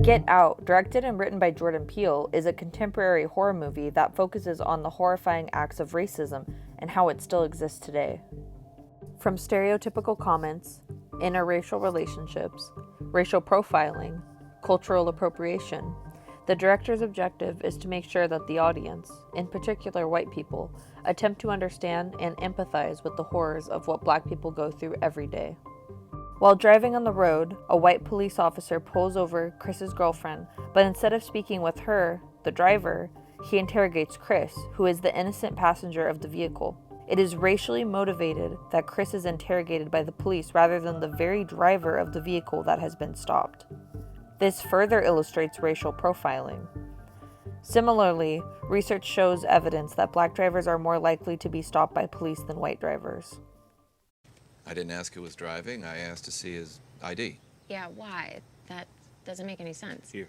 Get Out, directed and written by Jordan Peele, is a contemporary horror movie that focuses on the horrifying acts of racism and how it still exists today. From stereotypical comments, interracial relationships, racial profiling, cultural appropriation, the director's objective is to make sure that the audience, in particular white people, attempt to understand and empathize with the horrors of what Black people go through every day. While driving on the road, a white police officer pulls over Chris's girlfriend, but instead of speaking with her, the driver, he interrogates Chris, who is the innocent passenger of the vehicle. It is racially motivated that Chris is interrogated by the police rather than the very driver of the vehicle that has been stopped. This further illustrates racial profiling. Similarly, research shows evidence that Black drivers are more likely to be stopped by police than white drivers. I didn't ask who was driving. I asked to see his ID. Yeah, why? That doesn't make any sense. Here.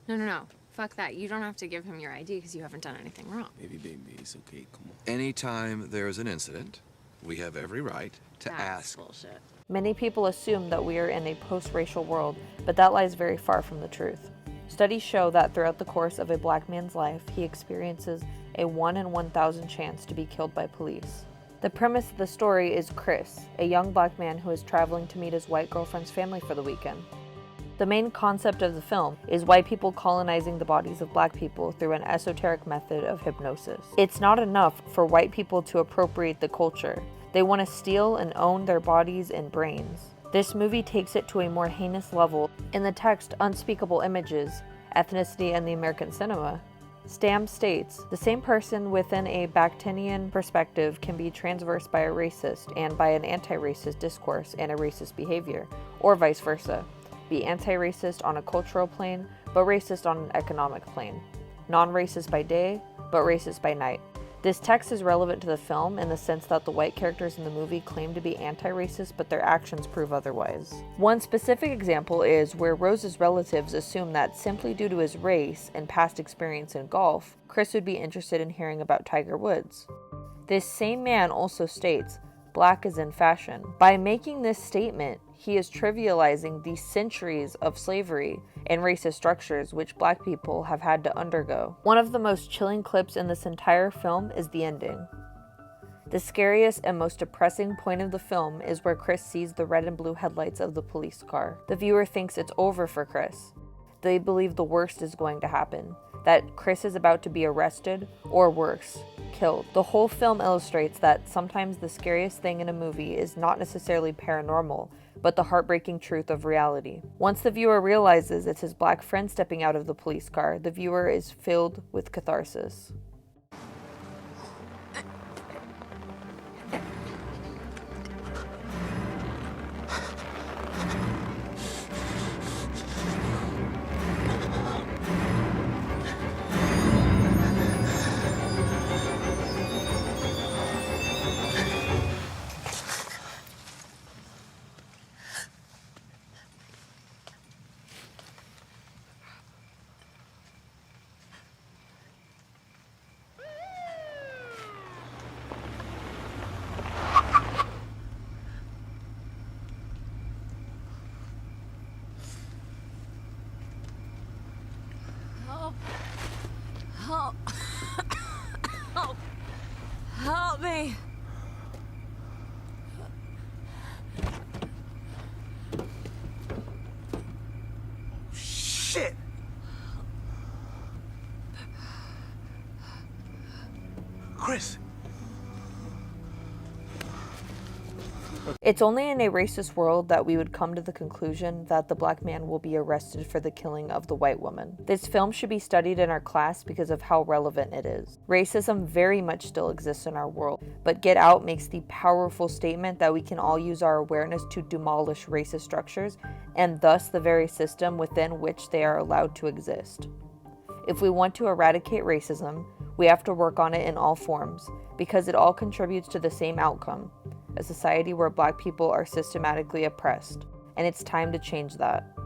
No. Fuck that. You don't have to give him your ID because you haven't done anything wrong. Baby, it's okay. Come on. Anytime there's an incident, we have every right to ask. Bullshit. Many people assume that we are in a post-racial world, but that lies very far from the truth. Studies show that throughout the course of a Black man's life, he experiences a 1 in 1,000 chance to be killed by police. The premise of the story is Chris, a young Black man who is traveling to meet his white girlfriend's family for the weekend. The main concept of the film is white people colonizing the bodies of Black people through an esoteric method of hypnosis. It's not enough for white people to appropriate the culture. They want to steal and own their bodies and brains. This movie takes it to a more heinous level. In the text Unspeakable Images, Ethnicity and the American Cinema, Stam states, the same person within a Bakhtinian perspective can be transversed by a racist and by an anti-racist discourse and a racist behavior, or vice versa. Be anti-racist on a cultural plane, but racist on an economic plane. Non-racist by day, but racist by night. This text is relevant to the film in the sense that the white characters in the movie claim to be anti-racist, but their actions prove otherwise. One specific example is where Rose's relatives assume that simply due to his race and past experience in golf, Chris would be interested in hearing about Tiger Woods. This same man also states, Black is in fashion. By making this statement, he is trivializing the centuries of slavery and racist structures which Black people have had to undergo. One of the most chilling clips in this entire film is the ending. The scariest and most depressing point of the film is where Chris sees the red and blue headlights of the police car. The viewer thinks it's over for Chris. They believe the worst is going to happen, that Chris is about to be arrested, or worse, killed. The whole film illustrates that sometimes the scariest thing in a movie is not necessarily paranormal, but the heartbreaking truth of reality. Once the viewer realizes it's his Black friend stepping out of the police car, the viewer is filled with catharsis. Help me. Shit! Chris! It's only in a racist world that we would come to the conclusion that the Black man will be arrested for the killing of the white woman. This film should be studied in our class because of how relevant it is. Racism very much still exists in our world, but Get Out makes the powerful statement that we can all use our awareness to demolish racist structures and thus the very system within which they are allowed to exist. If we want to eradicate racism, we have to work on it in all forms because it all contributes to the same outcome, a society where Black people are systematically oppressed, and it's time to change that.